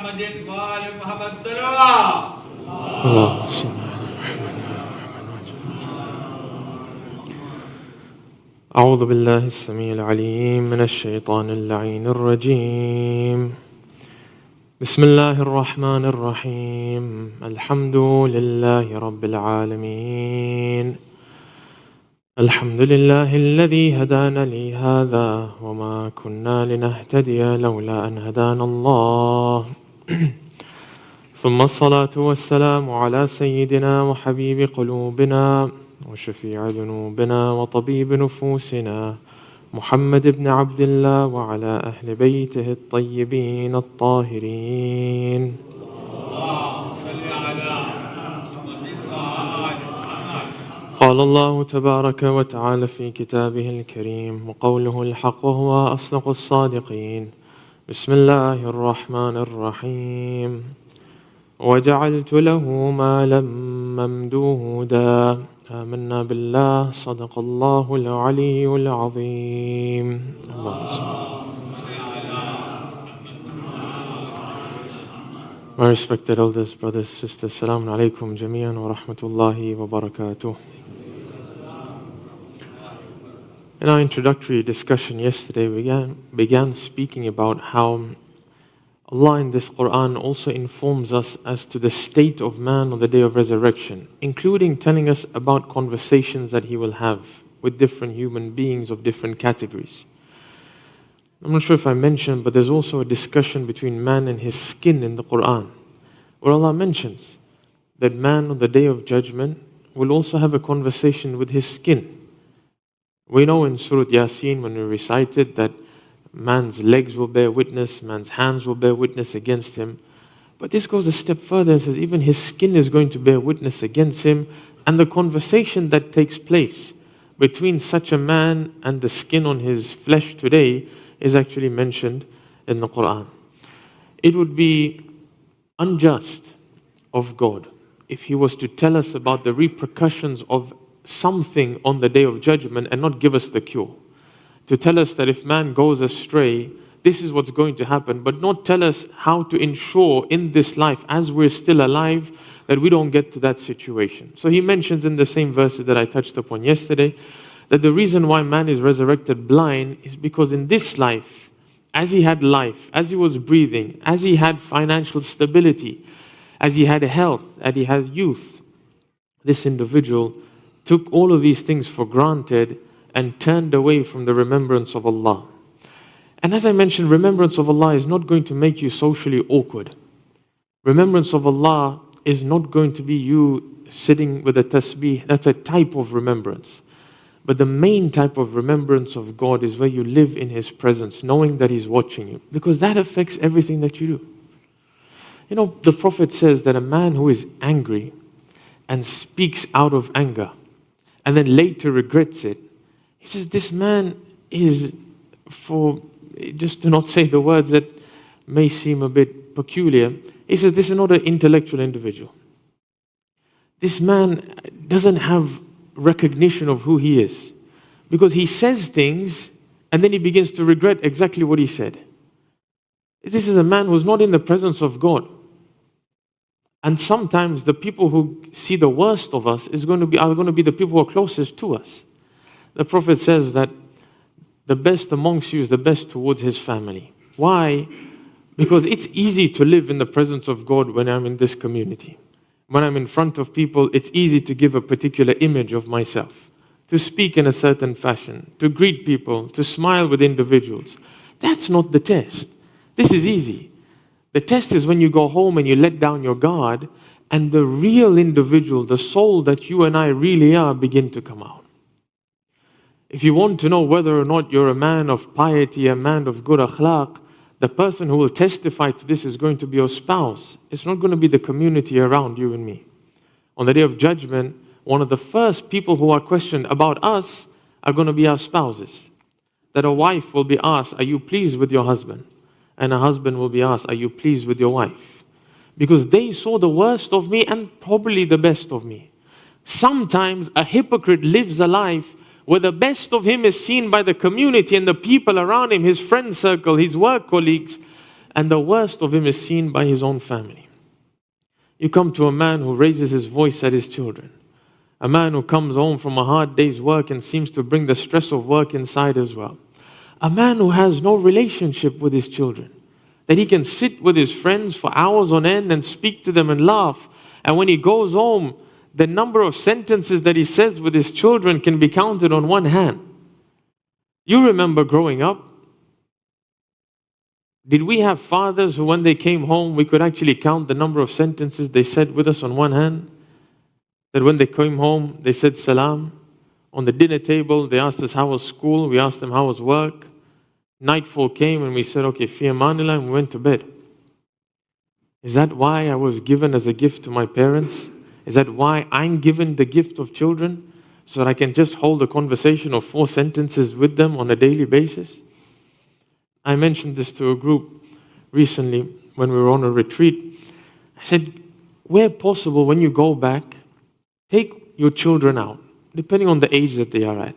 محمد وآل محمد صلوات. اللهم صل على أعوذ بالله السميع العليم من الشيطان اللعين الرجيم. بسم الله الرحمن الرحيم. الحمد لله رب العالمين. الحمد لله الذي هدانا لهذا وما كنا لنهتدي لولا أن هدانا الله. ثم الصلاة والسلام على سيدنا وحبيب قلوبنا وشفيع ذنوبنا وطبيب نفوسنا محمد بن عبد الله وعلى أهل بيته الطيبين الطاهرين. قال الله تبارك وتعالى في كتابه الكريم وقوله الحق وهو أصدق الصادقين. بسم الله الرحمن الرحيم. وجعلت له مالا ممدودا. آمنا بالله صدق الله العلي العظيم. اللهم صل. My respected elders, brothers, sisters, Assalamu alaikum jami'an wa rahmatullahi wa barakatuh. In our introductory discussion yesterday, we began speaking about how Allah in this Quran also informs us as to the state of man on the day of resurrection, including telling us about conversations that he will have with different human beings of different categories. I'm not sure if I mentioned, but there's also a discussion between man and his skin in the Quran, where Allah mentions that man on the day of judgment will also have a conversation with his skin. We know in Surah Yasin when we recited that man's legs will bear witness, man's hands will bear witness against him. But this goes a step further and says even his skin is going to bear witness against him, and the conversation that takes place between such a man and the skin on his flesh today is actually mentioned in the Quran. It would be unjust of God if He was to tell us about the repercussions of something on the day of judgment and not give us the cure. To tell us that if man goes astray, this is what's going to happen, but not tell us how to ensure in this life, as we're still alive, that we don't get to that situation. So he mentions in the same verses that I touched upon yesterday, that the reason why man is resurrected blind is because in this life, as he had life, as he was breathing, as he had financial stability, as he had health, as he had youth, this individual took all of these things for granted and turned away from the remembrance of Allah. And as I mentioned, remembrance of Allah is not going to make you socially awkward. Remembrance of Allah is not going to be you sitting with a tasbih. That's a type of remembrance. But the main type of remembrance of God is where you live in His presence, knowing that He's watching you. Because that affects everything that you do. You know, the Prophet says that a man who is angry and speaks out of anger and then later regrets it, he says this man is, for just to not say the words that may seem a bit peculiar, he says this is not an intellectual individual. This man doesn't have recognition of who he is, because he says things and then he begins to regret exactly what he said. This is a man who's not in the presence of God. And sometimes the people who see the worst of us are going to be the people who are closest to us. The Prophet says that the best amongst you is the best towards his family. Why? Because it's easy to live in the presence of God when I'm in this community. When I'm in front of people, it's easy to give a particular image of myself, to speak in a certain fashion, to greet people, to smile with individuals. That's not the test. This is easy. The test is when you go home and you let down your guard and the real individual, the soul that you and I really are, begin to come out. If you want to know whether or not you're a man of piety, a man of good akhlaq, the person who will testify to this is going to be your spouse. It's not going to be the community around you and me. On the day of judgment, one of the first people who are questioned about us are going to be our spouses. That a wife will be asked, are you pleased with your husband? And a husband will be asked, are you pleased with your wife? Because they saw the worst of me and probably the best of me. Sometimes a hypocrite lives a life where the best of him is seen by the community and the people around him, his friend circle, his work colleagues, and the worst of him is seen by his own family. You come to a man who raises his voice at his children, a man who comes home from a hard day's work and seems to bring the stress of work inside as well, a man who has no relationship with his children, that he can sit with his friends for hours on end and speak to them and laugh, and when he goes home, the number of sentences that he says with his children can be counted on one hand. You remember growing up, did we have fathers who when they came home, we could actually count the number of sentences they said with us on one hand? That when they came home, they said salam. On the dinner table, they asked us how was school, we asked them how was work. Nightfall came and we said, okay, fi amanillah, and we went to bed. Is that why I was given as a gift to my parents? Is that why I'm given the gift of children? So that I can just hold a conversation of 4 sentences with them on a daily basis? I mentioned this to a group recently when we were on a retreat. I said, where possible, when you go back, take your children out, depending on the age that they are at.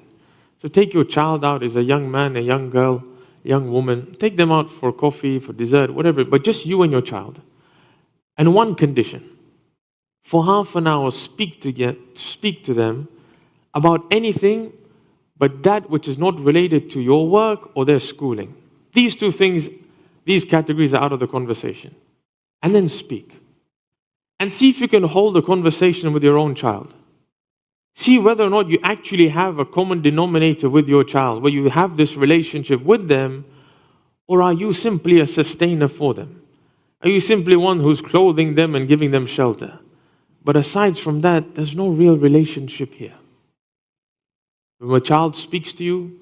So take your child out as a young man, a young girl, a young woman. Take them out for coffee, for dessert, whatever, but just you and your child. And one condition, for half an hour, speak to them about anything but that which is not related to your work or their schooling. These 2 things, these categories are out of the conversation. And then speak. And see if you can hold a conversation with your own child. See whether or not you actually have a common denominator with your child, where you have this relationship with them, or are you simply a sustainer for them? Are you simply one who's clothing them and giving them shelter? But aside from that, there's no real relationship here. When a child speaks to you,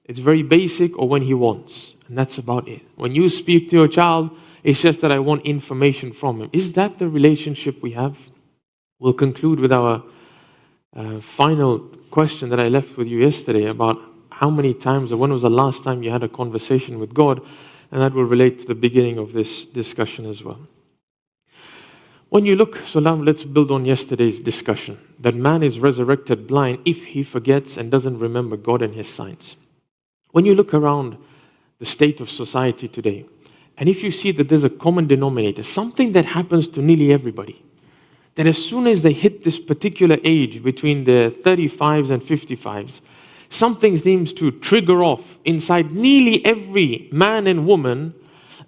it's very basic or when he wants. And that's about it. When you speak to your child, it's just that I want information from him. Is that the relationship we have? We'll conclude with our final question that I left with you yesterday about how many times or when was the last time you had a conversation with God, and that will relate to the beginning of this discussion as well. When you look, so now let's build on yesterday's discussion, that man is resurrected blind if he forgets and doesn't remember God and his signs. When you look around the state of society today, and if you see that there's a common denominator, something that happens to nearly everybody, that as soon as they hit this particular age between the 35s and 55s, something seems to trigger off inside nearly every man and woman,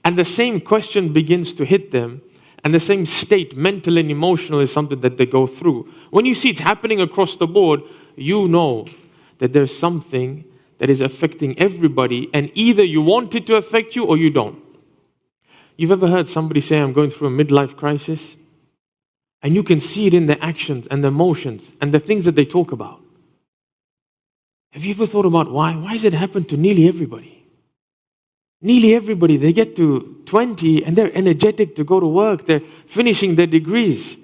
and the same question begins to hit them, and the same state, mental and emotional, is something that they go through. When you see it's happening across the board, you know that there's something that is affecting everybody, and either you want it to affect you or you don't. You've ever heard somebody say, I'm going through a midlife crisis? And you can see it in their actions and their emotions and the things that they talk about. Have you ever thought about why? Why does it happen to nearly everybody? Nearly everybody, they get to 20 and they're energetic to go to work. They're finishing their degrees.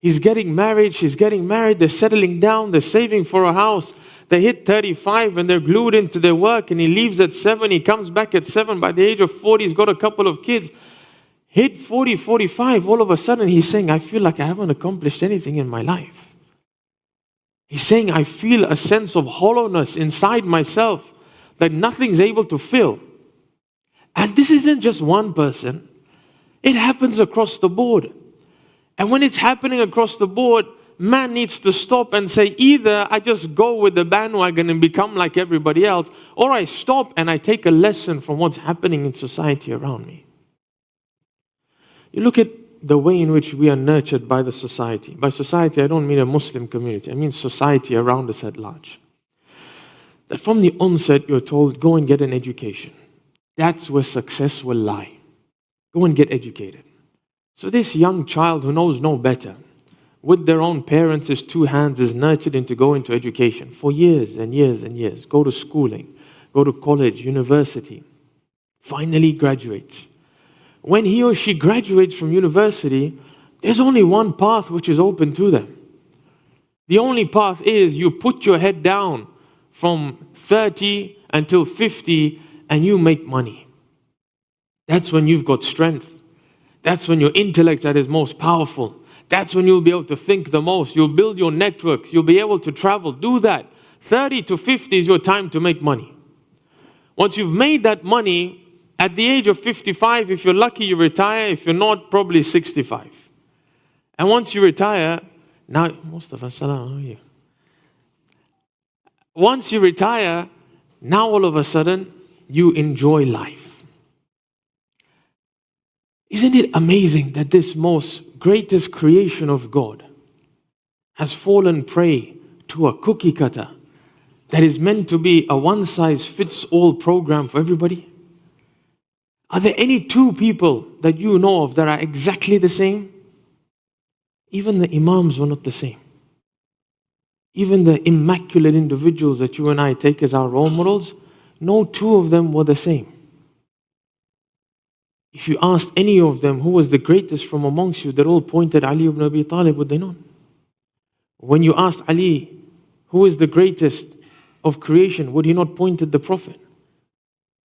He's getting married, she's getting married, they're settling down, they're saving for a house. They hit 35 and they're glued into their work, and he leaves at 7, he comes back at 7. By the age of 40, he's got a couple of kids. Hit 40, 45, all of a sudden he's saying, I feel like I haven't accomplished anything in my life. He's saying, I feel a sense of hollowness inside myself that nothing's able to fill. And this isn't just one person. It happens across the board. And when it's happening across the board, man needs to stop and say, either I just go with the bandwagon and become like everybody else, or I stop and I take a lesson from what's happening in society around me. You look at the way in which we are nurtured by the society. By society, I don't mean a Muslim community. I mean society around us at large. That from the onset, you're told, go and get an education. That's where success will lie. Go and get educated. So this young child who knows no better, with their own parents' 2 hands, is nurtured into going to education for years and years and years. Go to schooling, go to college, university. Finally graduates. When he or she graduates from university, there's only one path which is open to them. The only path is you put your head down from 30 until 50 and you make money. That's when you've got strength. That's when your intellect's at its most powerful. That's when you'll be able to think the most. You'll build your networks. You'll be able to travel. Do that. 30 to 50 is your time to make money. Once you've made that money At the age of 55, if you're lucky, you retire. If you're not, probably 65. And once you retire, now, Mustafa, salam, how are you? Once you retire, now all of a sudden, you enjoy life. Isn't it amazing that this most greatest creation of God has fallen prey to a cookie cutter that is meant to be a one-size-fits-all program for everybody? Are there any two people that you know of that are exactly the same? Even the imams were not the same. Even the immaculate individuals that you and I take as our role models, no two of them were the same. If you asked any of them who was the greatest from amongst you, they all pointed Ali ibn Abi Talib, would they not? When you asked Ali, who is the greatest of creation, would he not point at the Prophet?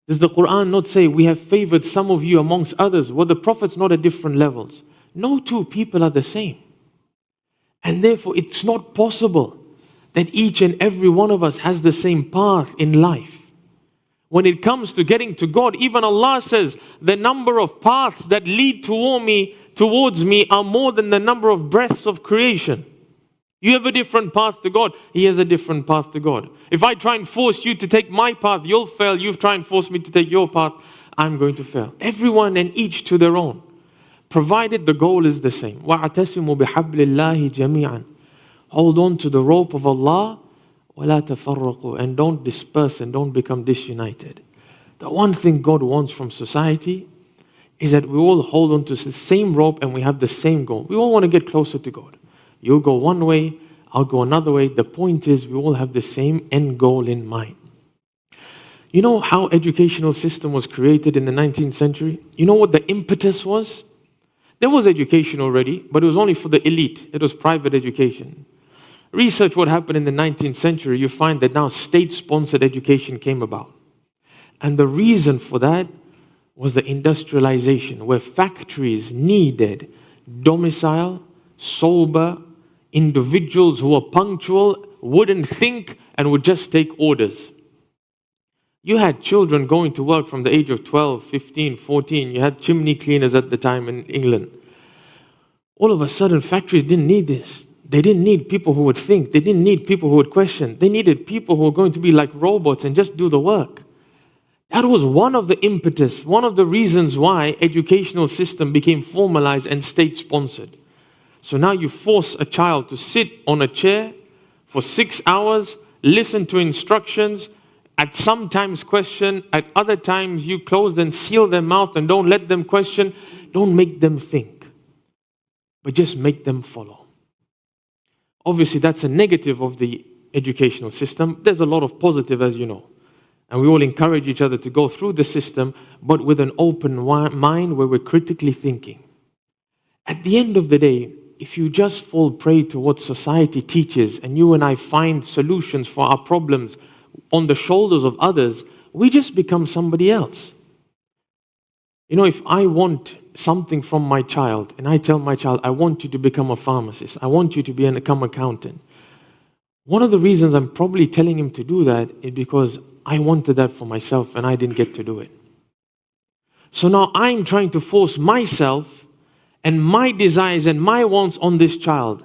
Does the Quran not say, we have favored some of you amongst others? Were the Prophets not at different levels? No two people are the same. And therefore, it's not possible that each and every one of us has the same path in life. When it comes to getting to God, even Allah says, the number of paths that lead towards me are more than the number of breaths of creation. You have a different path to God. He has a different path to God. If I try and force you to take my path, you'll fail. You try and force me to take your path, I'm going to fail. Everyone and each to their own, provided the goal is the same. وَاعْتَسِمُوا بِحَبْلِ اللَّهِ جَمِيعًا. Hold on to the rope of Allah, وَلَا تَفَرَّقُوا, and don't disperse and don't become disunited. The one thing God wants from society is that we all hold on to the same rope and we have the same goal. We all want to get closer to God. You'll go one way, I'll go another way. The point is we all have the same end goal in mind. You know how educational system was created in the 19th century? You know what the impetus was? There was education already, but it was only for the elite. It was private education. Research what happened in the 19th century, you find that now state-sponsored education came about. And the reason for that was the industrialization, where factories needed domicile, sober individuals who were punctual, wouldn't think, and would just take orders. You had children going to work from the age of 12, 15, 14. You had chimney cleaners at the time in England. All of a sudden, factories didn't need this. They didn't need people who would think. They didn't need people who would question. They needed people who were going to be like robots and just do the work. That was one of the impetus, one of the reasons why educational system became formalized and state-sponsored. So now you force a child to sit on a chair for 6 hours, listen to instructions, at some times question, at other times you close and seal their mouth and don't let them question. Don't make them think, but just make them follow. Obviously, that's a negative of the educational system. There's a lot of positive, as you know. And we all encourage each other to go through the system, but with an open mind where we're critically thinking. At the end of the day, if you just fall prey to what society teaches and you and I find solutions for our problems on the shoulders of others, we just become somebody else. You know, if I want something from my child and I tell my child, I want you to become a pharmacist, I want you to become an accountant. One of the reasons I'm probably telling him to do that is because I wanted that for myself and I didn't get to do it. So now I'm trying to force myself and my desires and my wants on this child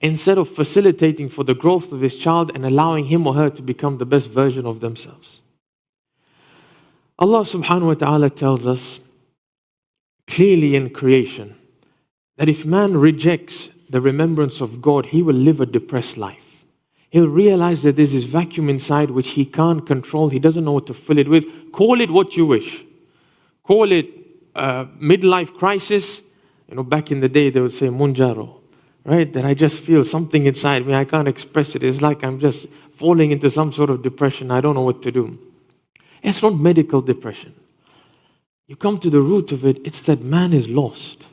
instead of facilitating for the growth of this child and allowing him or her to become the best version of themselves. Allah subhanahu wa ta'ala tells us clearly in creation that if man rejects the remembrance of God, he will live a depressed life. He'll realize that there's this vacuum inside which he can't control. He doesn't know what to fill it with. Call it what you wish. Call it midlife crisis. You know, back in the day, they would say munjaro, right? That I just feel something inside me. I can't express it. It's like I'm just falling into some sort of depression. I don't know what to do. It's not medical depression. You come to the root of it, it's that man is lost.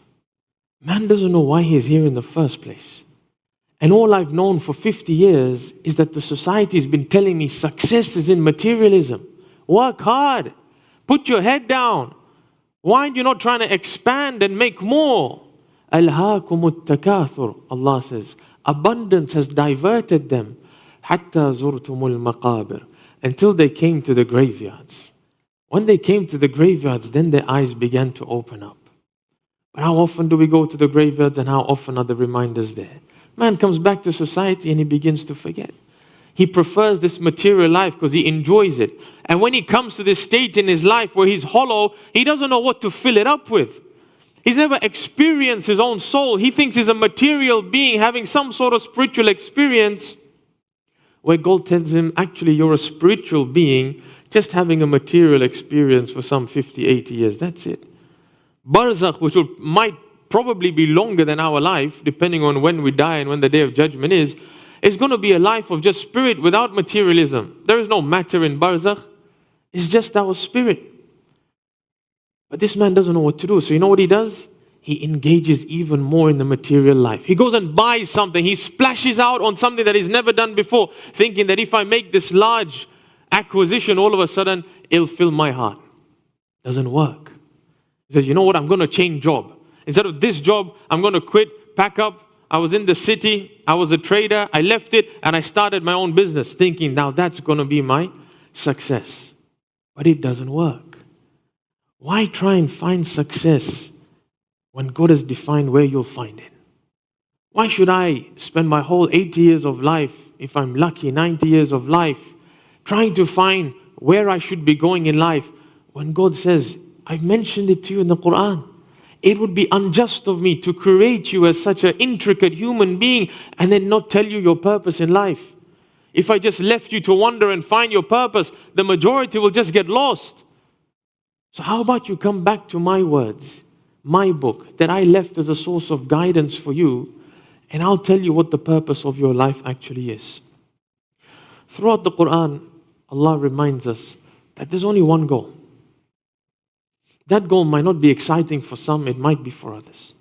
Man doesn't know why he is here in the first place. And all I've known for 50 years is that the society has been telling me success is in materialism. Work hard. Put your head down. Why are you not trying to expand and make more? أَلْهَاكُمُ التَّكَاثُرُ, Allah says. Abundance has diverted them. حَتَّى زُرْتُمُ الْمَقَابِرِ, until they came to the graveyards. When they came to the graveyards, then their eyes began to open up. But how often do we go to the graveyards and how often are the reminders there? Man comes back to society and he begins to forget. He prefers this material life because he enjoys it. And when he comes to this state in his life where he's hollow, he doesn't know what to fill it up with. He's never experienced his own soul. He thinks he's a material being having some sort of spiritual experience, where God tells him, actually, you're a spiritual being just having a material experience for some 50, 80 years. That's it. Barzakh, which might probably be longer than our life, depending on when we die and when the day of judgment is going to be a life of just spirit without materialism. There is no matter in Barzakh. It's just our spirit. But this man doesn't know what to do. So you know what he does? He engages even more in the material life. He goes and buys something. He splashes out on something that he's never done before, thinking that if I make this large acquisition, all of a sudden, it'll fill my heart. Doesn't work. He says, you know what? I'm going to change job. Instead of this job, I'm going to quit, pack up. I was in the city. I was a trader. I left it and I started my own business, thinking now that's going to be my success. But it doesn't work. Why try and find success when God has defined where you'll find it? Why should I spend my whole 80 years of life, if I'm lucky, 90 years of life, trying to find where I should be going in life, when God says, I've mentioned it to you in the Quran. It would be unjust of me to create you as such an intricate human being and then not tell you your purpose in life. If I just left you to wander and find your purpose, the majority will just get lost. So how about you come back to my words, my book, that I left as a source of guidance for you, and I'll tell you what the purpose of your life actually is. Throughout the Quran, Allah reminds us that there's only one goal. That goal might not be exciting for some, it might be for others.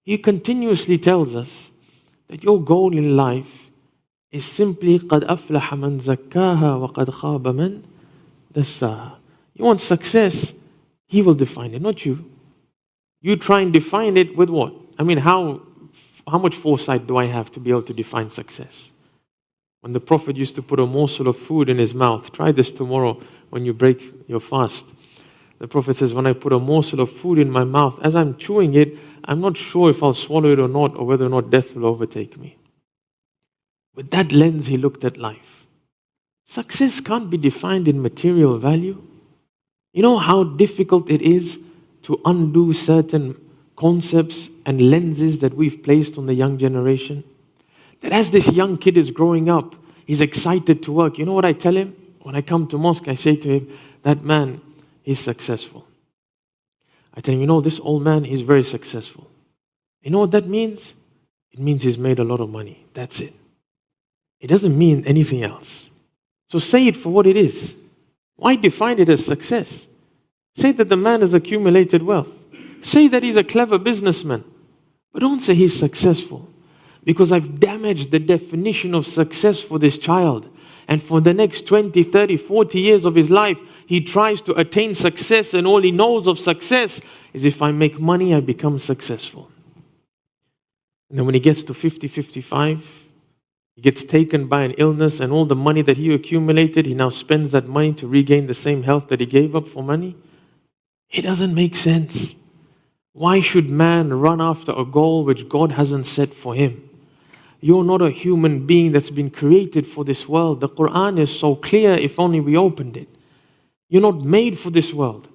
He continuously tells us that your goal in life is simply قَدْ أَفْلَحَ مَنْ زَكَّاهَا وَقَدْ خَابَ مَنْ دَسَّاهَا. You want success, He will define it, not you. You try and define it with what? I mean, how much foresight do I have to be able to define success? When the Prophet used to put a morsel of food in his mouth, try this tomorrow when you break your fast. The Prophet says, when I put a morsel of food in my mouth, as I'm chewing it, I'm not sure if I'll swallow it or not, or whether or not death will overtake me. With that lens, he looked at life. Success can't be defined in material value. You know how difficult it is to undo certain concepts and lenses that we've placed on the young generation? That as this young kid is growing up, he's excited to work. You know what I tell him? When I come to mosque, I say to him, that man is successful. I tell him, you know, this old man, he's very successful. You know what that means? It means he's made a lot of money. That's it. It doesn't mean anything else. So say it for what it is. Why define it as success? Say that the man has accumulated wealth. Say that he's a clever businessman. But don't say he's successful. Because I've damaged the definition of success for this child. And for the next 20, 30, 40 years of his life, he tries to attain success, and all he knows of success is if I make money, I become successful. And then when he gets to 50, 55, he gets taken by an illness, and all the money that he accumulated, he now spends that money to regain the same health that he gave up for money. It doesn't make sense. Why should man run after a goal which God hasn't set for him? You're not a human being that's been created for this world. The Quran is so clear, if only we opened it. You're not made for this world.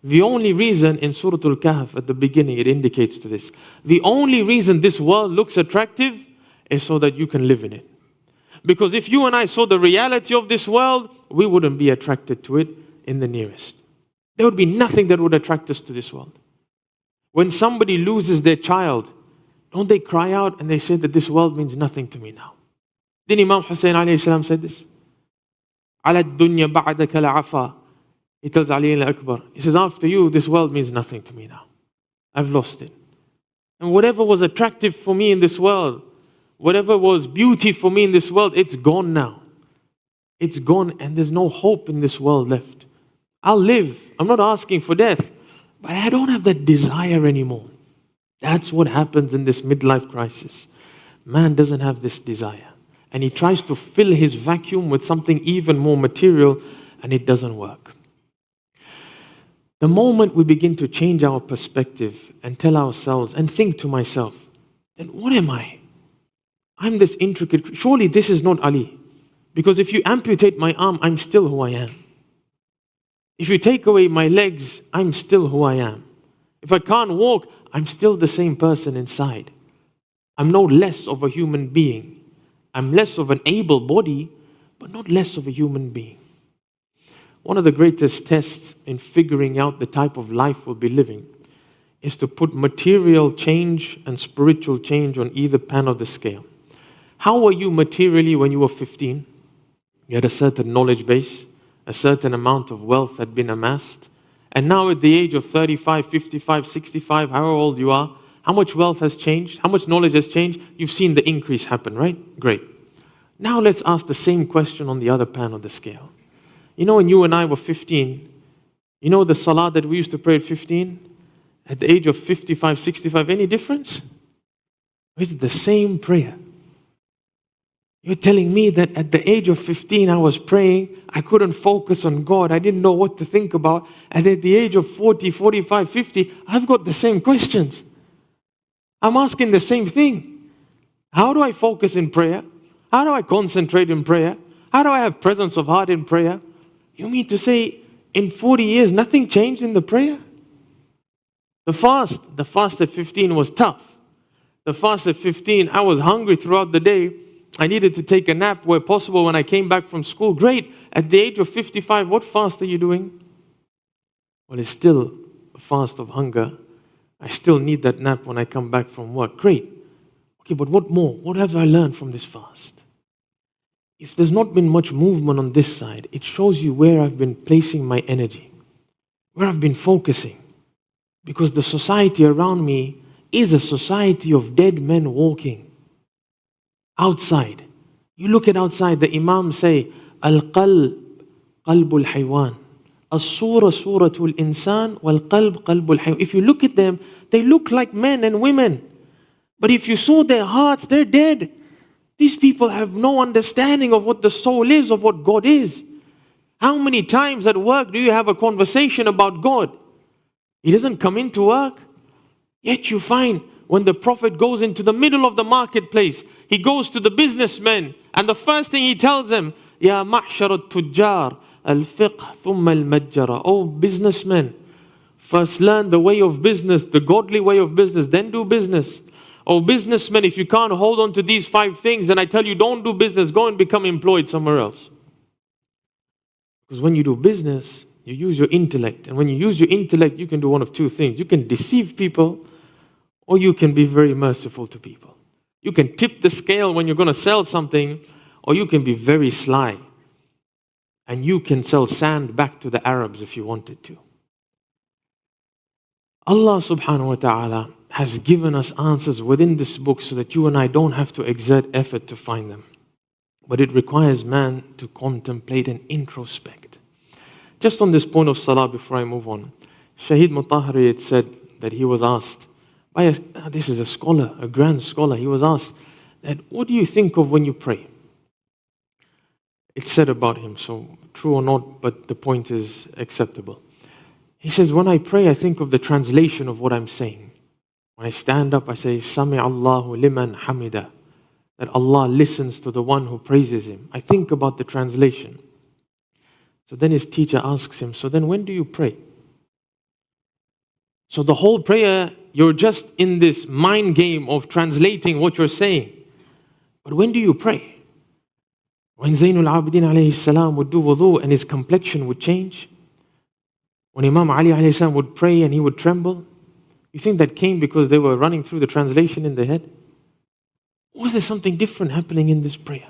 The only reason in Surah Al-Kahf at the beginning it indicates to this. The only reason this world looks attractive is so that you can live in it. Because if you and I saw the reality of this world, we wouldn't be attracted to it in the nearest. There would be nothing that would attract us to this world. When somebody loses their child, don't they cry out and they say that this world means nothing to me now? Then Imam Hussein alayhi salam said this. عَلَى الدُّنْيَا بَعْدَكَ لَعَفَى. He tells Ali al-Akbar, he says, after you, this world means nothing to me now. I've lost it. And whatever was attractive for me in this world, whatever was beauty for me in this world, it's gone now. It's gone, and there's no hope in this world left. I'll live. I'm not asking for death, but I don't have that desire anymore. That's what happens in this midlife crisis. Man doesn't have this desire, and he tries to fill his vacuum with something even more material, and it doesn't work. The moment we begin to change our perspective and tell ourselves and think to myself, then what am I? I'm this intricate, surely this is not Ali. Because if you amputate my arm, I'm still who I am. If you take away my legs, I'm still who I am. If I can't walk, I'm still the same person inside. I'm no less of a human being. I'm less of an able body, but not less of a human being. One of the greatest tests in figuring out the type of life we'll be living is to put material change and spiritual change on either pan of the scale. How were you materially when you were 15? You had a certain knowledge base, a certain amount of wealth had been amassed. And now at the age of 35, 55, 65, however old you are, how much wealth has changed? How much knowledge has changed? You've seen the increase happen, right? Great. Now let's ask the same question on the other pan of the scale. You know, when you and I were 15, you know the salah that we used to pray at 15? At the age of 55, 65, any difference? Or is it the same prayer? You're telling me that at the age of 15 I was praying, I couldn't focus on God, I didn't know what to think about, and at the age of 40, 45, 50, I've got the same questions. I'm asking the same thing. How do I focus in prayer? How do I concentrate in prayer? How do I have presence of heart in prayer? You mean to say in 40 years nothing changed in the prayer? The fast at 15 was tough. The fast at 15, I was hungry throughout the day. I needed to take a nap where possible when I came back from school. Great. At the age of 55, what fast are you doing? Well, it's still a fast of hunger. I still need that nap when I come back from work. Great. Okay, but what more? What have I learned from this fast? If there's not been much movement on this side, it shows you where I've been placing my energy, where I've been focusing. Because the society around me is a society of dead men walking outside. You look at outside, the Imam say, Al-qalb, qalbul haywan. As-sura, suratul insan, wal-qalb, qalbul haywan. If you look at them, they look like men and women. But if you saw their hearts, they're dead. These people have no understanding of what the soul is, of what God is. How many times at work do you have a conversation about God? He doesn't come into work. Yet you find when the Prophet goes into the middle of the marketplace, he goes to the businessmen, and the first thing he tells them, Ya ma'shar al-tujjar, al-fiqh, thumma al-majjara. Oh businessmen, first learn the way of business, the godly way of business, then do business. Oh businessmen, if you can't hold on to these 5 things, then I tell you don't do business, go and become employed somewhere else. Because when you do business, you use your intellect. And when you use your intellect, you can do one of 2 things. You can deceive people, or you can be very merciful to people. You can tip the scale when you're going to sell something, or you can be very sly. And you can sell sand back to the Arabs if you wanted to. Allah subhanahu wa ta'ala has given us answers within this book so that you and I don't have to exert effort to find them. But it requires man to contemplate and introspect. Just on this point of salah before I move on, Shahid Mutahari had said that he was asked, this is a scholar, a grand scholar, he was asked that, what do you think of when you pray? It's said about him, so true or not, but the point is acceptable. He says, when I pray, I think of the translation of what I'm saying. When I stand up, I say, Sami Allahu liman hamida, that Allah listens to the one who praises him. I think about the translation. So then his teacher asks him, so then when do you pray? So the whole prayer, you're just in this mind game of translating what you're saying. But when do you pray? When Zainul Abidin alayhi salam would do wudu and his complexion would change? When Imam Ali alayhi salam would pray and he would tremble? You think that came because they were running through the translation in their head? Or was there something different happening in this prayer?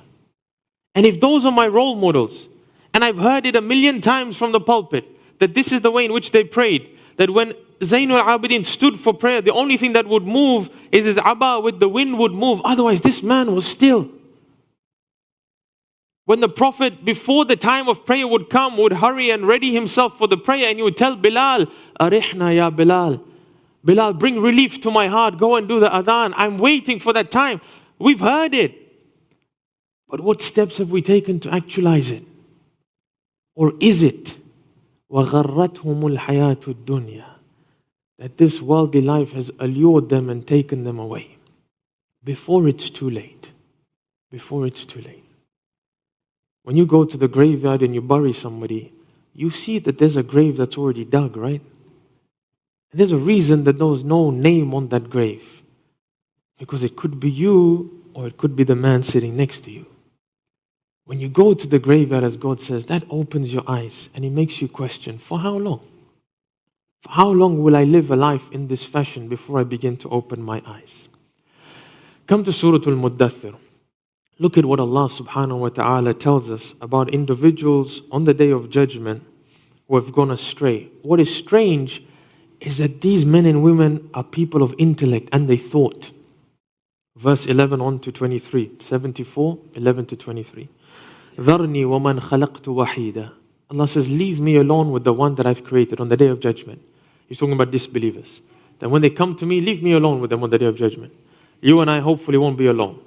And if those are my role models, and I've heard it 1,000,000 times from the pulpit, that this is the way in which they prayed, that when Zainul Abidin stood for prayer, the only thing that would move is his abba with the wind would move. Otherwise, this man was still. When the Prophet, before the time of prayer would come, would hurry and ready himself for the prayer, and he would tell Bilal, Arihna ya Bilal. Bilal, bring relief to my heart, go and do the adhan. I'm waiting for that time. We've heard it. But what steps have we taken to actualize it? Or is it وَغَرَّتْهُمُ الْحَيَاةُ الدُّنْيَا, that this worldly life has allured them and taken them away. Before it's too late. Before it's too late. When you go to the graveyard and you bury somebody, you see that there's a grave that's already dug, right? And there's a reason that there's no name on that grave. Because it could be you or it could be the man sitting next to you. When you go to the graveyard, as God says, that opens your eyes and it makes you question, for how long? For how long will I live a life in this fashion before I begin to open my eyes? Come to Surah Al-Muddathir. Look at what Allah subhanahu wa ta'ala tells us about individuals on the day of judgment who have gone astray. What is strange is that these men and women are people of intellect and they thought. Verse 11 on to 23, 74, 11 to 23. ذَرْنِي وَمَنْ خَلَقْتُ وَحِيدًا. Allah says, leave me alone with the one that I've created on the day of judgment. He's talking about disbelievers. Then when they come to me, leave me alone with them on the day of judgment. You and I hopefully won't be alone.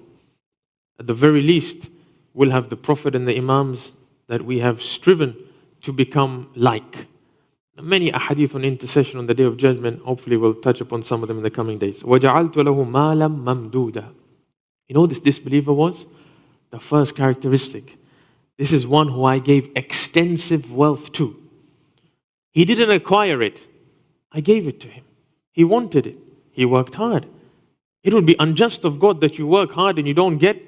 At the very least, we'll have the Prophet and the Imams that we have striven to become like. Many ahadith on intercession on the day of judgment, hopefully we'll touch upon some of them in the coming days. وَجَعَلْتُ لَهُ مَالًا مَمْدُودًا. You know who this disbeliever was? The first characteristic. This is one who I gave extensive wealth to. He didn't acquire it. I gave it to him. He wanted it. He worked hard. It would be unjust of God that you work hard and you don't get.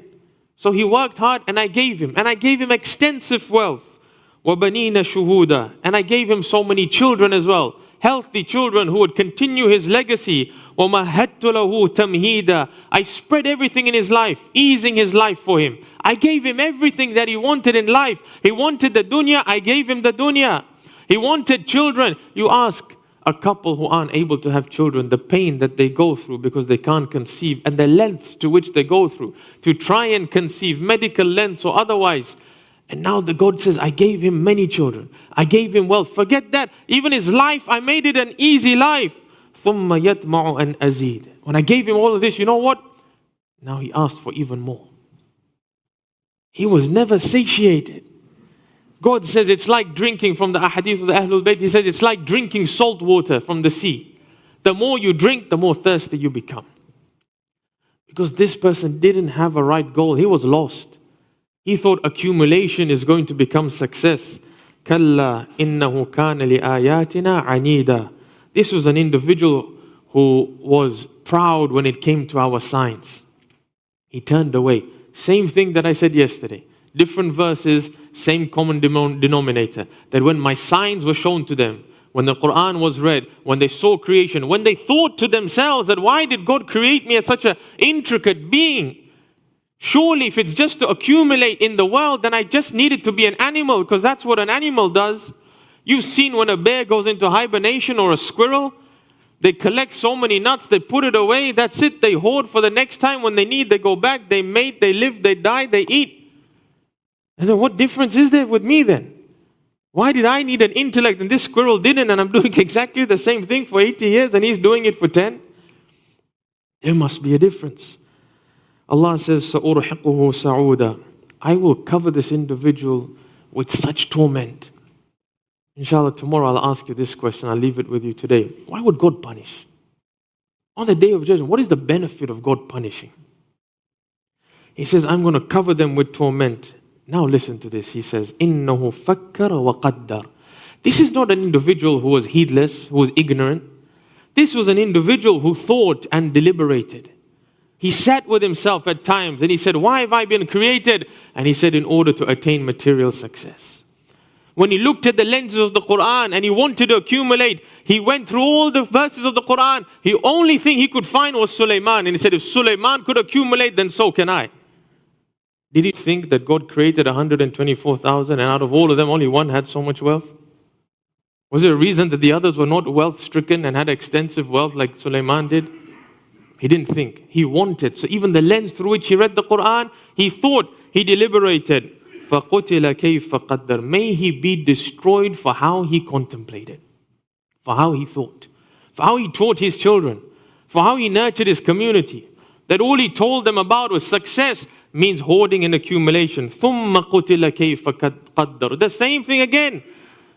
So he worked hard and I gave him. And I gave him extensive wealth. وَبَنِينَ شُهُودًا. And I gave him so many children as well. Healthy children who would continue his legacy. وَمَهَدْتُ لَهُ تَمْهِيدًا. I spread everything in his life, easing his life for him. I gave him everything that he wanted in life. He wanted the dunya, I gave him the dunya. He wanted children. You ask a couple who aren't able to have children, the pain that they go through because they can't conceive and the lengths to which they go through to try and conceive, medical lengths or otherwise. And now the God says, I gave him many children. I gave him wealth. Forget that. Even his life, I made it an easy life. ثُمَّ يَطْمَعُ أَنْ أَزِيدَ. When I gave him all of this, you know what? Now he asked for even more. He was never satiated. God says it's like drinking from the ahadith of the Ahlul Bayt. He says it's like drinking salt water from the sea. The more you drink, the more thirsty you become. Because this person didn't have a right goal. He was lost. He thought accumulation is going to become success. كَلَّا إِنَّهُ كَانَ لِآيَاتِنَا عَنِيدًا. This was an individual who was proud when it came to our signs. He turned away. Same thing that I said yesterday. Different verses, same common denominator. That when my signs were shown to them, when the Quran was read, when they saw creation, when they thought to themselves that why did God create me as such an intricate being? Surely if it's just to accumulate in the world, then I just needed to be an animal, because that's what an animal does. You've seen when a bear goes into hibernation or a squirrel, they collect so many nuts, they put it away, that's it, they hoard for the next time. When they need, they go back, they mate, they live, they die, they eat. And so what difference is there with me then? Why did I need an intellect and this squirrel didn't, and I'm doing exactly the same thing for 80 years and he's doing it for 10? There must be a difference. Allah says, سَأُرْحِقُهُ سَعُودًا. I will cover this individual with such torment. Inshallah, tomorrow I'll ask you this question. I'll leave it with you today. Why would God punish? On the day of judgment, what is the benefit of God punishing? He says, I'm going to cover them with torment. Now listen to this. He says, إِنَّهُ فَكَّرَ وَقَدَّرَ. This is not an individual who was heedless, who was ignorant. This was an individual who thought and deliberated. He sat with himself at times and he said, why have I been created? And he said, in order to attain material success. When he looked at the lenses of the Quran and he wanted to accumulate, he went through all the verses of the Quran. The only thing he could find was Sulaiman. And he said, if Sulaiman could accumulate, then so can I. Did he think that God created 124,000 and out of all of them, only one had so much wealth? Was there a reason that the others were not wealth-stricken and had extensive wealth like Sulaiman did? He didn't think. He wanted. So even the lens through which he read the Quran, he thought, he deliberated. فَقُتِلَ كَيْفَ قَدَّرَ. May he be destroyed for how he contemplated, for how he thought, for how he taught his children, for how he nurtured his community. That all he told them about was success means hoarding and accumulation. ثُمَّ قُتِلَ كَيْفَ قَدَّرَ. The same thing again.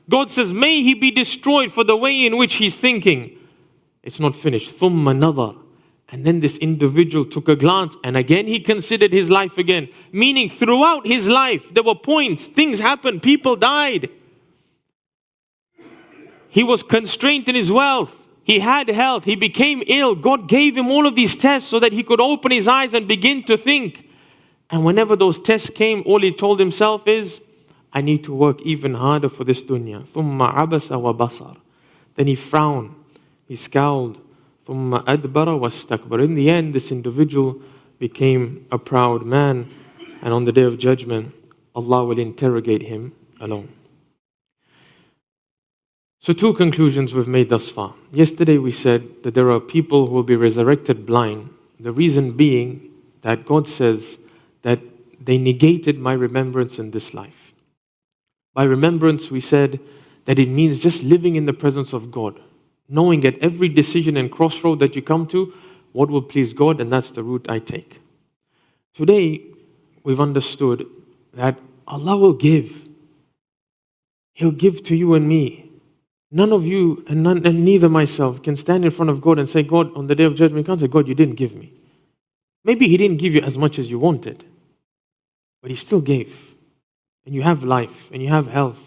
God says, may he be destroyed for the way in which he's thinking. It's not finished. ثُمَّ نَظَرَ. And then this individual took a glance and again he considered his life again. Meaning throughout his life, there were points, things happened, people died. He was constrained in his wealth. He had health. He became ill. God gave him all of these tests so that he could open his eyes and begin to think. And whenever those tests came, all he told himself is, I need to work even harder for this dunya. ثُمَّ عَبَسَ وَبَصَرَ. Then he frowned. He scowled. ثُمَّ أَدْبَرَ وَاسْتَكْبَرَ. In the end, this individual became a proud man. And on the Day of Judgment, Allah will interrogate him alone. So 2 conclusions we've made thus far. Yesterday we said that there are people who will be resurrected blind. The reason being that God says that they negated my remembrance in this life. By remembrance we said that it means just living in the presence of God. Knowing at every decision and crossroad that you come to, what will please God, and that's the route I take. Today we've understood that Allah will give. He'll give to you and me. None of you and neither myself can stand in front of God and say, God, on the Day of Judgment, you can't say, God, you didn't give me. Maybe He didn't give you as much as you wanted, but He still gave. And you have life, and you have health,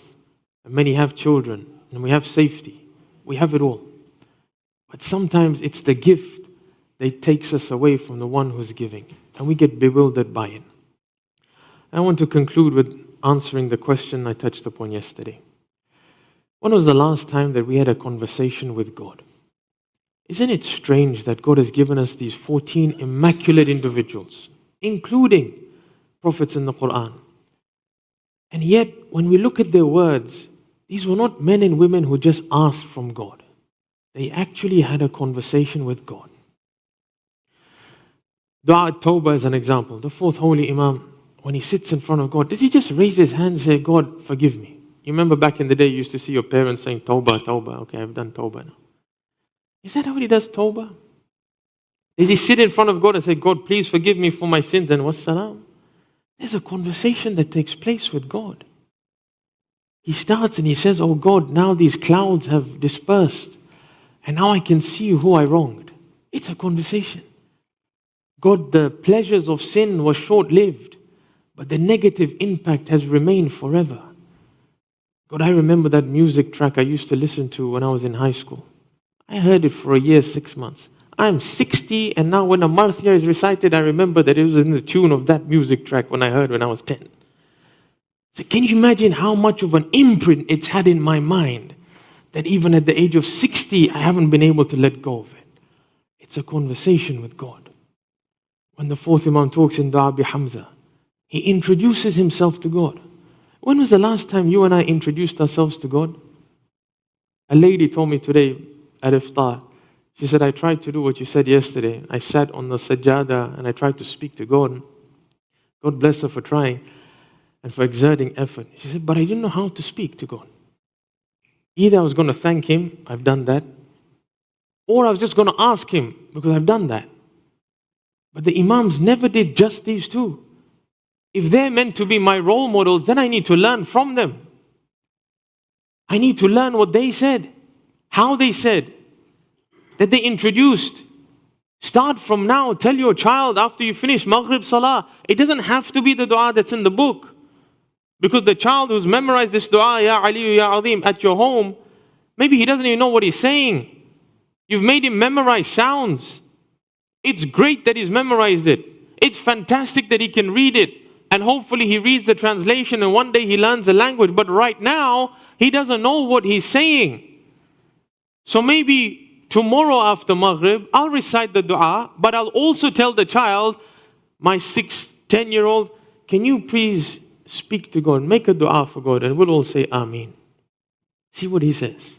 and many have children, and we have safety. We have it all. But sometimes it's the gift that takes us away from the one who's giving, and we get bewildered by it. I want to conclude with answering the question I touched upon yesterday. When was the last time that we had a conversation with God? Isn't it strange that God has given us these 14 immaculate individuals, including prophets in the Quran? And yet, when we look at their words, these were not men and women who just asked from God. They actually had a conversation with God. Dua at-Tawbah is an example. The 4th Holy Imam, when he sits in front of God, does he just raise his hand and say, God, forgive me? You remember back in the day, you used to see your parents saying, Tawbah, Tawbah. Okay, I've done Tawbah now. Is that how he does Tawbah? Does he sit in front of God and say, God, please forgive me for my sins and wassalam? There's a conversation that takes place with God. He starts and he says, oh God, now these clouds have dispersed and now I can see who I wronged. It's a conversation. God, the pleasures of sin were short-lived, but the negative impact has remained forever. God, I remember that music track I used to listen to when I was in high school. I heard it for a year, 6 months. I'm 60 and now when a Marthia is recited, I remember that it was in the tune of that music track when I heard when I was 10. So can you imagine how much of an imprint it's had in my mind that even at the age of 60, I haven't been able to let go of it. It's a conversation with God. When the 4th Imam talks in Dua bi Hamza, he introduces himself to God. When was the last time you and I introduced ourselves to God? A lady told me today at Iftar, she said, I tried to do what you said yesterday. I sat on the sajjada and I tried to speak to God. God bless her for trying and for exerting effort. She said, but I didn't know how to speak to God. Either I was going to thank Him, I've done that, or I was just going to ask Him because I've done that. But the Imams never did just these two. If they're meant to be my role models, then I need to learn from them. I need to learn what they said, how they said, that they introduced. Start from now. Tell your child after you finish Maghrib Salah. It doesn't have to be the dua that's in the book. Because the child who's memorized this dua, Ya Ali, Ya Azim, at your home, maybe he doesn't even know what he's saying. You've made him memorize sounds. It's great that he's memorized it. It's fantastic that he can read it. And hopefully he reads the translation and one day he learns the language. But right now, he doesn't know what he's saying. So maybe tomorrow after Maghrib, I'll recite the dua, but I'll also tell the child, my 10-year-old, can you please speak to God, make a dua for God, and we'll all say Ameen. See what he says.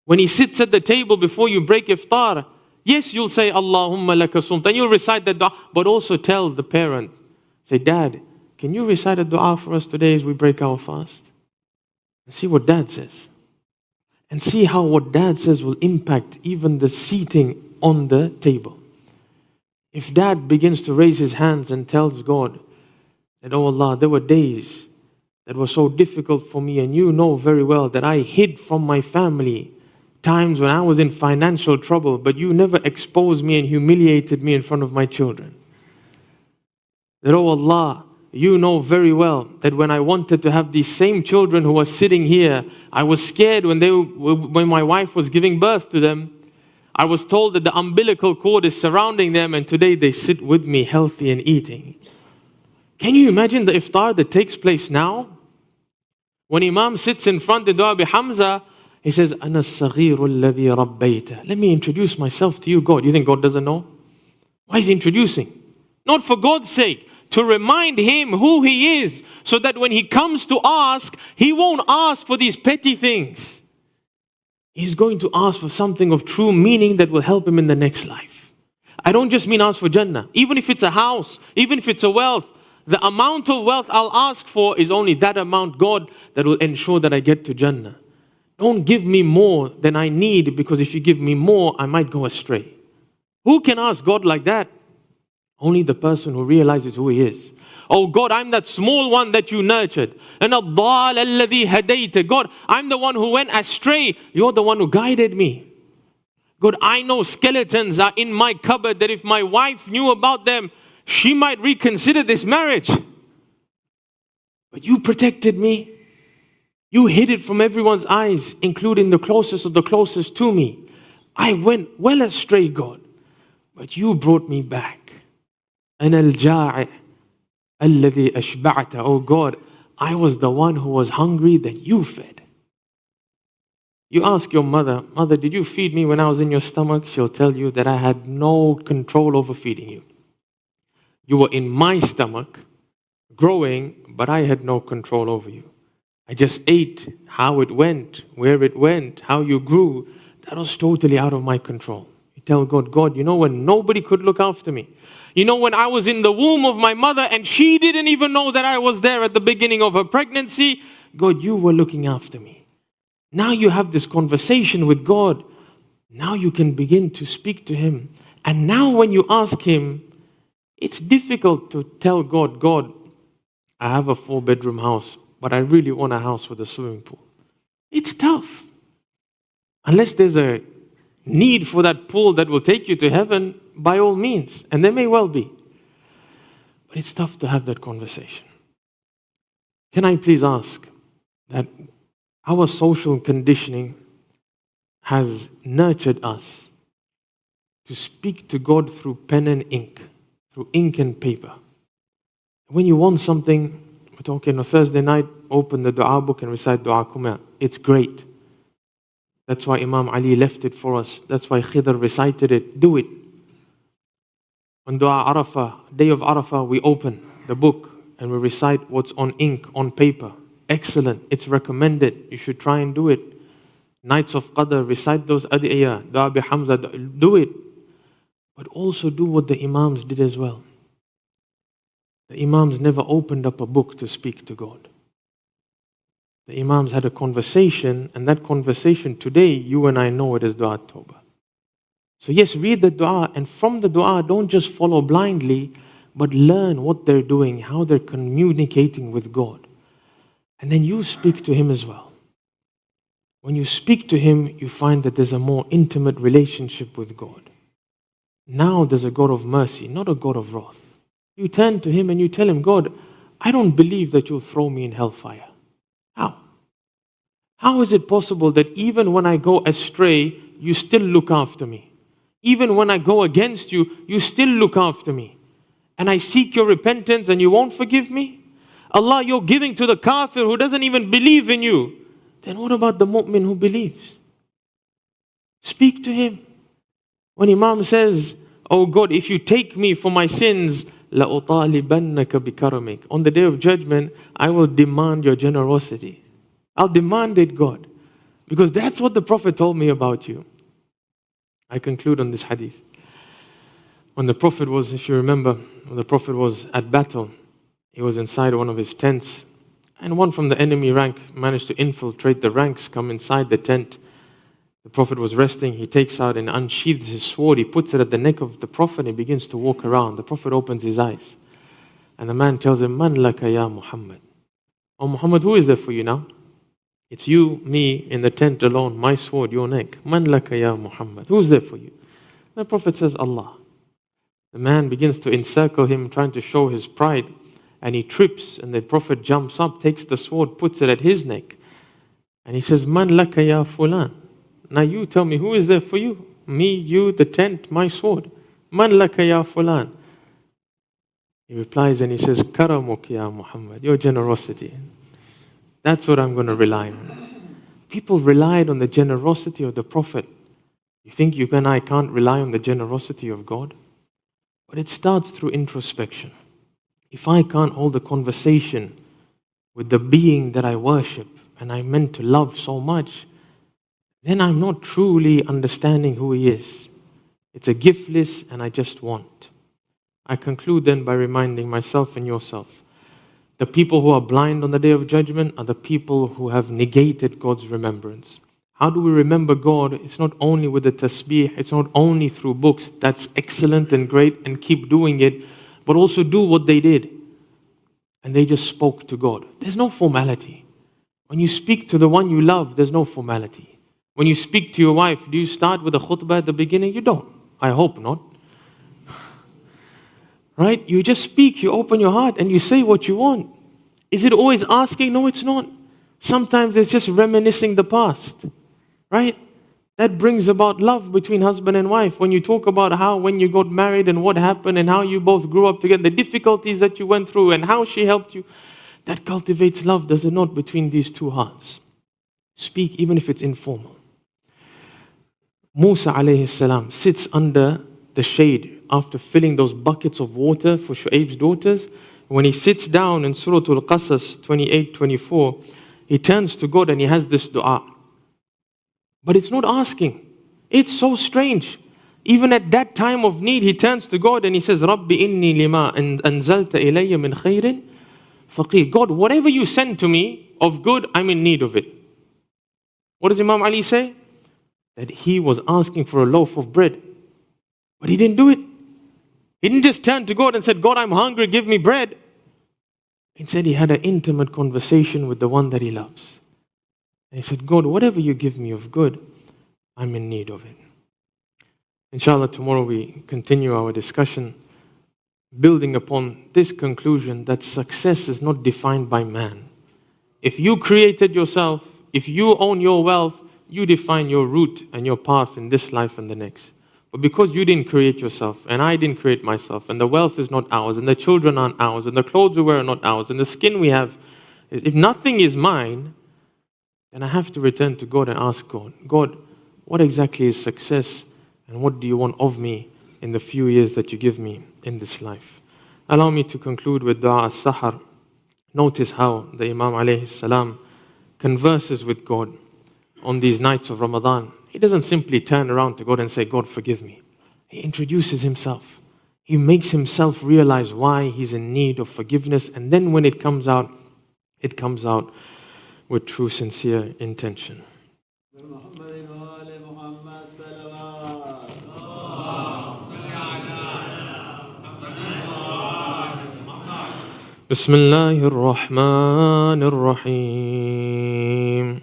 When he sits at the table before you break iftar, yes, you'll say Allahumma laka sumt, and you'll recite the dua, but also tell the parent, say, Dad, can you recite a dua for us today as we break our fast? And see what Dad says. And see how what Dad says will impact even the seating on the table. If Dad begins to raise his hands and tells God that, oh Allah, there were days that was so difficult for me, and you know very well that I hid from my family times when I was in financial trouble, but you never exposed me and humiliated me in front of my children. That, oh Allah, you know very well that when I wanted to have these same children who were sitting here, I was scared when my wife was giving birth to them. I was told that the umbilical cord is surrounding them, and today they sit with me healthy and eating. Can you imagine the iftar that takes place now? When Imam sits in front of Dua bi Hamza, he says, Ana as-saghiru alladhi rabbayta. Let me introduce myself to you, God. You think God doesn't know? Why is he introducing? Not for God's sake, to remind him who he is, so that when he comes to ask, he won't ask for these petty things. He's going to ask for something of true meaning that will help him in the next life. I don't just mean ask for Jannah. Even if it's a house, even if it's a wealth, the amount of wealth I'll ask for is only that amount, God, that will ensure that I get to Jannah. Don't give me more than I need, because if you give me more, I might go astray. Who can ask God like that? Only the person who realizes who he is. Oh God, I'm that small one that you nurtured. And الضال الذي هديت. God, I'm the one who went astray. You're the one who guided me. God, I know skeletons are in my cupboard that if my wife knew about them, she might reconsider this marriage. But you protected me. You hid it from everyone's eyes, including the closest of the closest to me. I went well astray, God, but you brought me back. أنا الجائع الذي أشبعت. Oh God, I was the one who was hungry that you fed. You ask your mother, Mother, did you feed me when I was in your stomach? She'll tell you that I had no control over feeding you. You were in my stomach, growing, but I had no control over you. I just ate. How it went, where it went, how you grew, that was totally out of my control. You tell God, God, you know when nobody could look after me? You know when I was in the womb of my mother and she didn't even know that I was there at the beginning of her pregnancy? God, you were looking after me. Now you have this conversation with God. Now you can begin to speak to Him. And now when you ask Him, it's difficult to tell God, God, I have a 4-bedroom house, but I really want a house with a swimming pool. It's tough. Unless there's a need for that pool that will take you to heaven, by all means, and there may well be. But it's tough to have that conversation. Can I please ask that our social conditioning has nurtured us to speak to God through pen and ink, through ink and paper. When you want something, we're talking on a Thursday night, open the dua book and recite dua kumya. It's great. That's why Imam Ali left it for us. That's why Khidr recited it. Do it. On Dua Arafah, day of Arafah, we open the book and we recite what's on ink, on paper. Excellent. It's recommended. You should try and do it. Nights of Qadr, recite those adiyah, Dua bi Hamza, do it. But also do what the Imams did as well. The Imams never opened up a book to speak to God. The Imams had a conversation, and that conversation today, you and I know it as Dua Tawbah. So yes, read the dua, and from the dua, don't just follow blindly, but learn what they're doing, how they're communicating with God. And then you speak to Him as well. When you speak to Him, you find that there's a more intimate relationship with God. Now there's a God of mercy, not a God of wrath. You turn to Him and you tell Him, God, I don't believe that you'll throw me in hellfire. How? How is it possible that even when I go astray, you still look after me? Even when I go against you, you still look after me. And I seek your repentance and you won't forgive me? Allah, you're giving to the kafir who doesn't even believe in you. Then what about the mu'min who believes? Speak to him. When Imam says, oh God, if you take me for my sins, لَأُطَالِبَنَّكَ بِكَرَمِكَ. On the day of judgment, I will demand your generosity. I'll demand it, God. Because that's what the Prophet told me about you. I conclude on this hadith. When the Prophet was, if you remember, when the Prophet was at battle, he was inside one of his tents, and one from the enemy rank managed to infiltrate the ranks, come inside the tent. The Prophet was resting, he takes out and unsheathes his sword, he puts it at the neck of the Prophet and he begins to walk around. The Prophet opens his eyes, and the man tells him, Man laka ya Muhammad? Oh Muhammad, who is there for you now? It's you, me, in the tent alone, my sword, your neck. Man laka ya Muhammad. Who's there for you? The Prophet says, Allah. The man begins to encircle him, trying to show his pride, and he trips, and the Prophet jumps up, takes the sword, puts it at his neck, and he says, Man laka ya fulan. Now you tell me, who is there for you? Me, you, the tent, my sword. Man laka ya fulan. He replies and he says, Karamuk ya Muhammad, your generosity. That's what I'm going to rely on. People relied on the generosity of the Prophet. You think you and I can't rely on the generosity of God? But it starts through introspection. If I can't hold a conversation with the being that I worship and I'm meant to love so much, then I'm not truly understanding who He is. It's a gift list and I just want. I conclude then by reminding myself and yourself, the people who are blind on the Day of Judgment are the people who have negated God's remembrance. How do we remember God? It's not only with the tasbih, it's not only through books. That's excellent and great and keep doing it, but also do what they did. And they just spoke to God. There's no formality. When you speak to the one you love, there's no formality. When you speak to your wife, do you start with a khutbah at the beginning? You don't. I hope not. Right? You just speak, you open your heart and you say what you want. Is it always asking? No, it's not. Sometimes it's just reminiscing the past. Right? That brings about love between husband and wife. When you talk about how when you got married and what happened and how you both grew up together, the difficulties that you went through and how she helped you, that cultivates love, does it not, between these two hearts? Speak even if it's informal. Musa alayhi salam sits under the shade after filling those buckets of water for Shu'aib's daughters. When he sits down in Surah Al-Qasas 28-24, he turns to God and he has this dua. But it's not asking. It's so strange. Even at that time of need, he turns to God and he says, Rabbi inni lima anzalta ilayya min khairin faqir. God, whatever you send to me of good, I'm in need of it. What does Imam Ali say? That he was asking for a loaf of bread. But he didn't do it. He didn't just turn to God and said, God, I'm hungry, give me bread. Instead, he had an intimate conversation with the one that he loves. And he said, God, whatever you give me of good, I'm in need of it. Inshallah, tomorrow we continue our discussion, building upon this conclusion that success is not defined by man. If you created yourself, if you own your wealth, you define your route and your path in this life and the next. But because you didn't create yourself, and I didn't create myself, and the wealth is not ours, and the children aren't ours, and the clothes we wear are not ours, and the skin we have, if nothing is mine, then I have to return to God and ask God, God, what exactly is success, and what do you want of me in the few years that you give me in this life? Allow me to conclude with dua as-Shahr. Notice how the Imam alayhi salam converses with God on these nights of Ramadan. He doesn't simply turn around to God and say, God, forgive me. He introduces himself. He makes himself realize why he's in need of forgiveness. And then when it comes out with true, sincere intention. Bismillahir Rahmanir Rahim.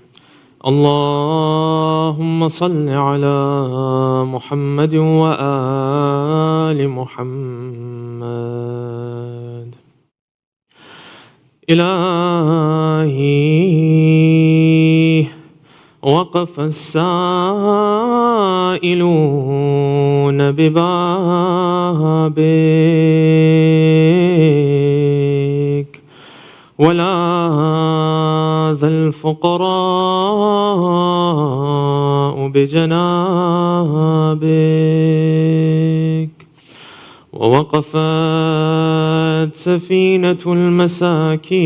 اللهم صل على محمد وآل محمد. إلهي وقف السائلون ببابك ولاذ الفقراء بجنابك ووقفت سفينة المساكين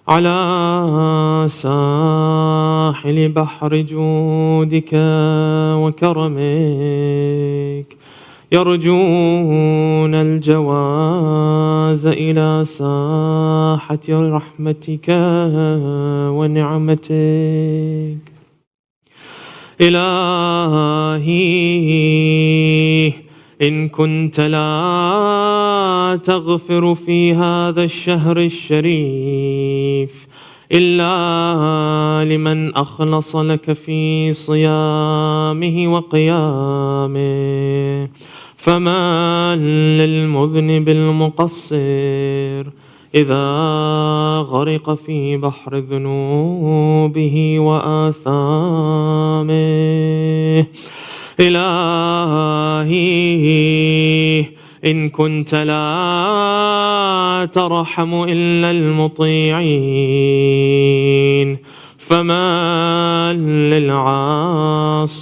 على ساحل بحر جودك وكرمك يرجون الجواز إلى ساحة رحمتك ونعمتك. إلهي إن كنت لا تغفر في هذا الشهر الشريف إلا لمن أخلص لك في صيامه وقيامه، فما للمذنب المقصر إذا غرق في بحر ذنوبه وآثامه. إلهي إن كنت لا ترحم إلا المطيعين فما للعاصين،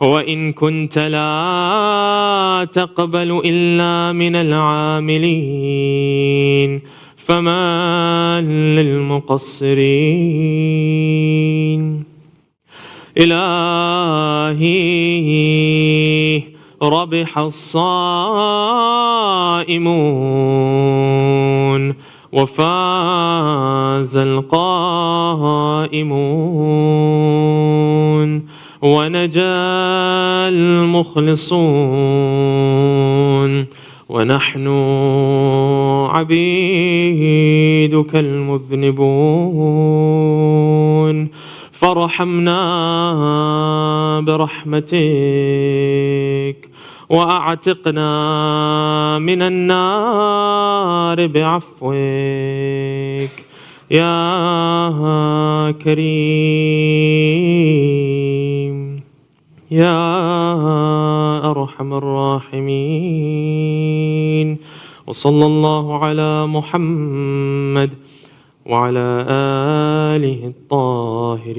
وإن كنت لا تقبل إلا من العاملين فما للمقصرين. إلهي ربح الصائمون وفاز القائمون ونجا المخلصون، ونحن عبيدك المذنبون، فارحمنا برحمتك وأعتقنا من النار بعفوك يا كريم يا أرحم الراحمين. وصلى الله على محمد وعلى آله الطاهرين.